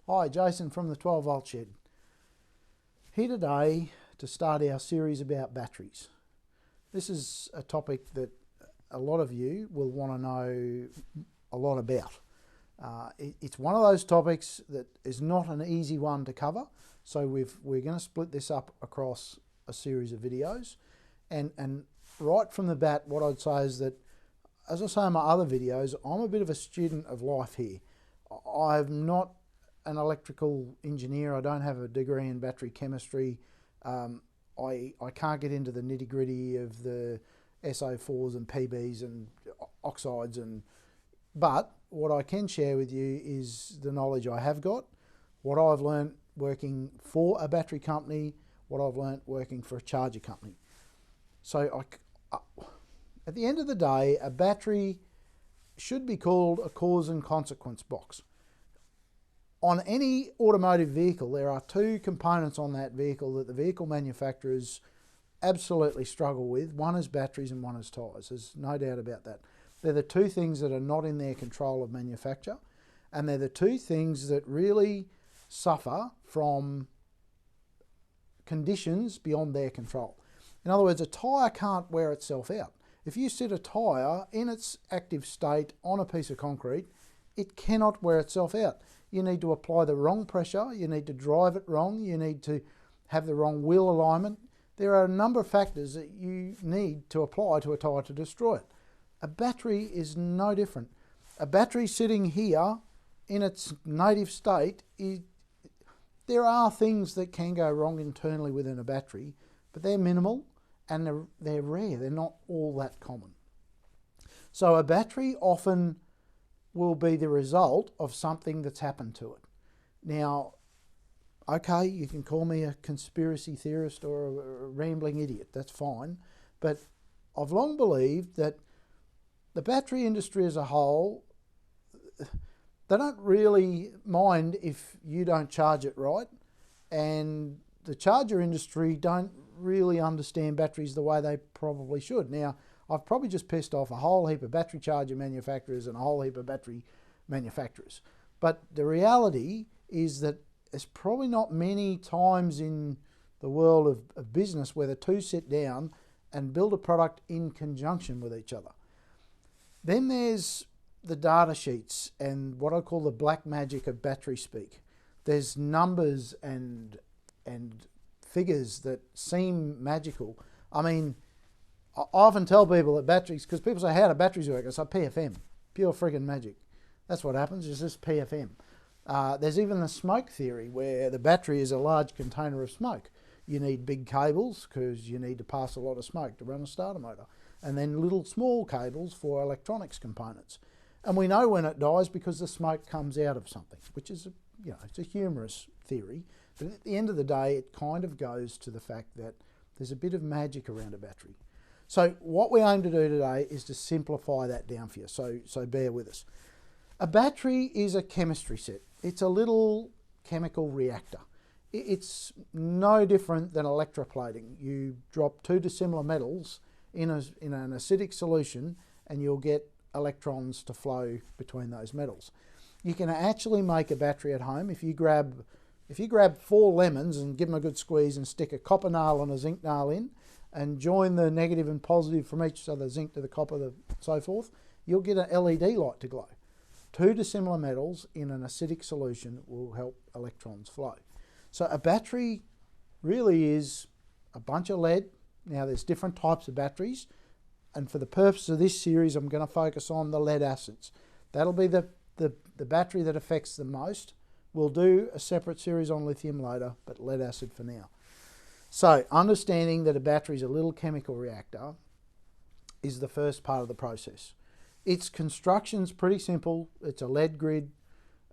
Hi, Jason from the 12 Volt Shed. Here today to start our series about batteries. This is a topic that a lot of you will want to know a lot about. It's one of those topics that is not an easy one to cover, so we're going to split this up across a series of videos. And right from the bat, what I'd say is that, as I say in my other videos, I'm a bit of a student of life here. I'm not an electrical engineer. I don't have a degree in battery chemistry. I can't get into the nitty gritty of the SO4s and PBs and oxides, but what I can share with you is the knowledge I have got, what I've learned working for a battery company, what I've learned working for a charger company. So at the end of the day, a battery should be called a cause and consequence box. On any automotive vehicle, there are two components on that vehicle that the vehicle manufacturers absolutely struggle with. One is batteries and one is tyres. There's no doubt about that. They're the two things that are not in their control of manufacture, and they're the two things that really suffer from conditions beyond their control. In other words, a tyre can't wear itself out. If you sit a tyre in its active state on a piece of concrete, it cannot wear itself out. You need to apply the wrong pressure, you need to drive it wrong, you need to have the wrong wheel alignment. There are a number of factors that you need to apply to a tyre to destroy it. A battery is no different. A battery sitting here in its native state, there are things that can go wrong internally within a battery, but they're minimal and they're rare. They're not all that common. So a battery often will be the result of something that's happened to it. Now, okay, you can call me a conspiracy theorist or a rambling idiot, that's fine, but I've long believed that the battery industry as a whole, they don't really mind if you don't charge it right, and the charger industry don't really understand batteries the way they probably should. Now, I've probably just pissed off a whole heap of battery charger manufacturers and a whole heap of battery manufacturers. But the reality is that there's probably not many times in the world of business where the two sit down and build a product in conjunction with each other. Then there's the data sheets and what I call the black magic of battery speak. There's numbers and figures that seem magical. I mean, I often tell people that batteries, because people say, how do batteries work? I say, PFM, pure friggin' magic. That's what happens, it's just PFM. There's even the smoke theory where the battery is a large container of smoke. You need big cables because you need to pass a lot of smoke to run a starter motor. And then little small cables for electronics components. And we know when it dies because the smoke comes out of something, which is, it's a humorous theory. But at the end of the day, it kind of goes to the fact that there's a bit of magic around a battery. So what we aim to do today is to simplify that down for you, so bear with us. A battery is a chemistry set. It's a little chemical reactor. It's no different than electroplating. You drop two dissimilar metals in an acidic solution and you'll get electrons to flow between those metals. You can actually make a battery at home. If you grab 4 lemons and give them a good squeeze and stick a copper nail and a zinc nail in, and join the negative and positive from each, so the zinc to the copper, so forth, you'll get an LED light to glow. Two dissimilar metals in an acidic solution will help electrons flow. So a battery really is a bunch of lead. Now there's different types of batteries, and for the purpose of this series, I'm going to focus on the lead acids. That'll be the battery that affects the most. We'll do a separate series on lithium later, but lead acid for now. So, understanding that a battery is a little chemical reactor is the first part of the process. Its construction's pretty simple. It's a lead grid,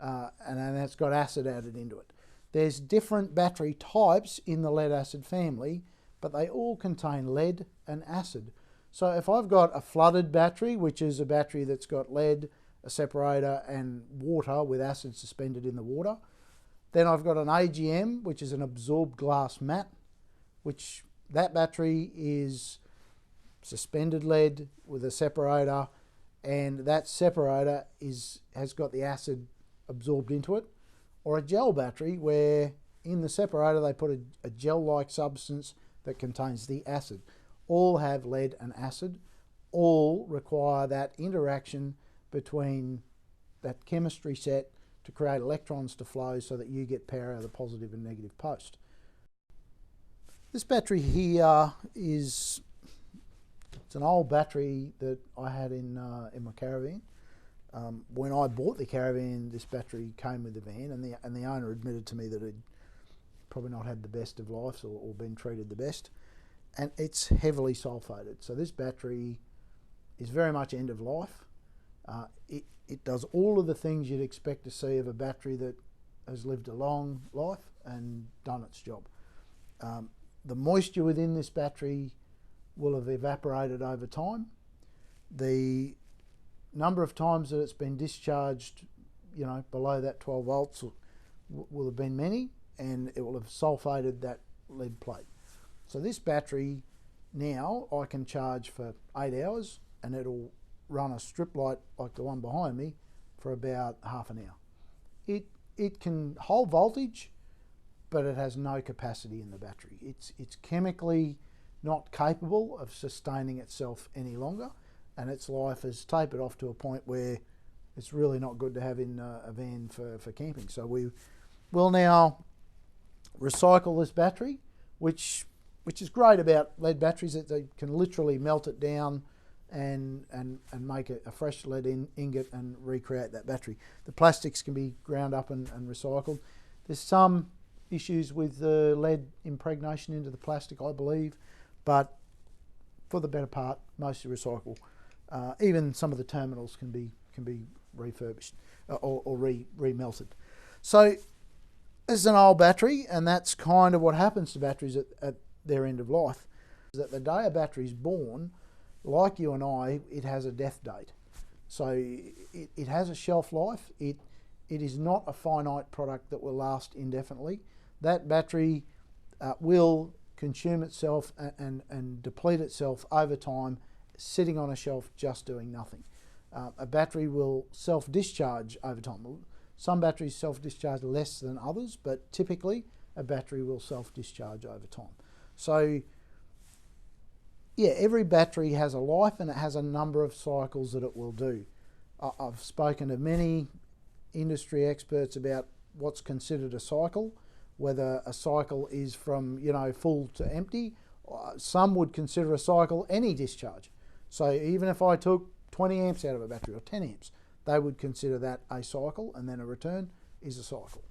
and then it's got acid added into it. There's different battery types in the lead acid family, but they all contain lead and acid. So if I've got a flooded battery, which is a battery that's got lead, a separator, and water with acid suspended in the water, then I've got an AGM, which is an absorbed glass mat, which that battery is suspended lead with a separator, and that separator has got the acid absorbed into it. or a gel battery where in the separator they put a gel-like substance that contains the acid. All have lead and acid, all require that interaction between that chemistry set to create electrons to flow so that you get power out of the positive and negative post. This battery here it's an old battery that I had in my caravan. When I bought the caravan, this battery came with the van, and the owner admitted to me that it probably not had the best of lives or been treated the best, and it's heavily sulfated. So this battery is very much end of life. It does all of the things you'd expect to see of a battery that has lived a long life and done its job. The moisture within this battery will have evaporated over time. The number of times that it's been discharged, below that 12 volts will have been many, and it will have sulfated that lead plate. So this battery now I can charge for 8 hours, and it'll run a strip light like the one behind me for about half an hour. It can hold voltage, but it has no capacity in the battery. It's chemically not capable of sustaining itself any longer, and its life has tapered off to a point where it's really not good to have in a van for camping. So we will now recycle this battery, which is great about lead batteries, that they can literally melt it down and make a fresh lead ingot and recreate that battery. The plastics can be ground up and recycled. There's some issues with the lead impregnation into the plastic, I believe, but for the better part, mostly recyclable. Even some of the terminals can be refurbished or remelted. So this is an old battery, and that's kind of what happens to batteries at their end of life. Is that the day a battery is born, like you and I, it has a death date. So it has a shelf life. It is not a finite product that will last indefinitely. That battery will consume itself and deplete itself over time, sitting on a shelf just doing nothing. A battery will self-discharge over time. Some batteries self-discharge less than others, but typically a battery will self-discharge over time. So yeah, every battery has a life, and it has a number of cycles that it will do. I've spoken to many industry experts about what's considered a cycle, whether a cycle is from full to empty. Some would consider a cycle any discharge. So even if I took 20 amps out of a battery or 10 amps, they would consider that a cycle, and then a return is a cycle.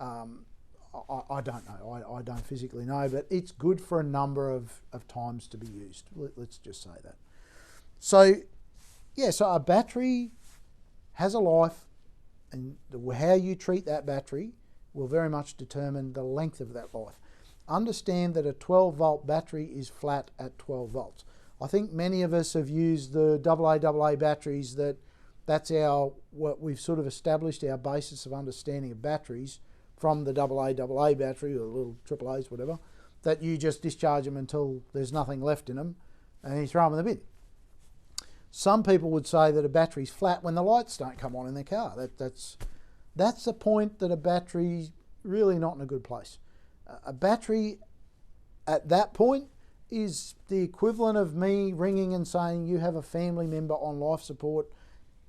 I don't know, I don't physically know, but it's good for a number of times to be used. Let's just say that. So yeah, so a battery has a life, and how you treat that battery will very much determine the length of that life. Understand that a 12 volt battery is flat at 12 volts. I think many of us have used the AA batteries. That's what we've sort of established our basis of understanding of batteries from the AA battery, or little AAAs, whatever, that you just discharge them until there's nothing left in them and you throw them in the bin. Some people would say that a battery's flat when the lights don't come on in their car. That's the point that a battery's really not in a good place. A battery at that point is the equivalent of me ringing and saying you have a family member on life support.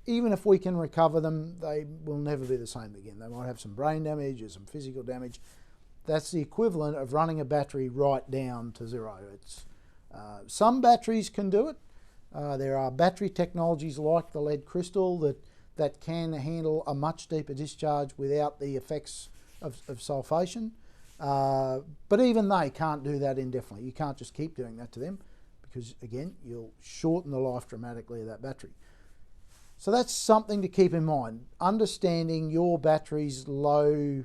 Even if we can recover them, they will never be the same again. They might have some brain damage or some physical damage. That's the equivalent of running a battery right down to zero. Some batteries can do it. There are battery technologies like the lead crystal that can handle a much deeper discharge without the effects of sulfation. But even they can't do that indefinitely. You can't just keep doing that to them, because again, you'll shorten the life dramatically of that battery. So that's something to keep in mind. Understanding your battery's low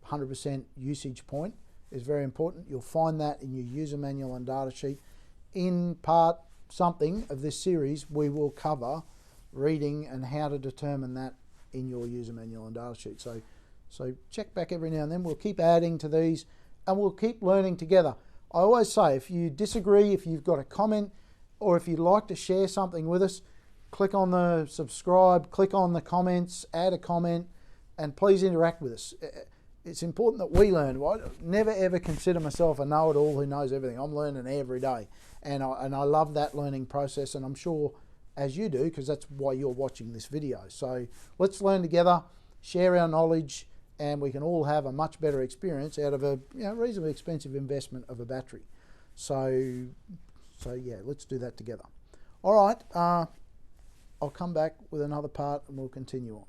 100% usage point is very important. You'll find that in your user manual and data sheet. In part something of this series, we will cover reading and how to determine that in your user manual and data sheet. So check back every now and then. We'll keep adding to these, and we'll keep learning together. I always say, if you disagree, if you've got a comment, or if you'd like to share something with us, click on the subscribe, click on the comments, add a comment, and please interact with us. It's important that we learn. I never ever consider myself a know-it-all who knows everything. I'm learning every day, and I love that learning process, and I'm sure as you do, because that's why you're watching this video. So let's learn together, share our knowledge, and we can all have a much better experience out of a reasonably expensive investment of a battery. So yeah, let's do that together. All right, I'll come back with another part and we'll continue on.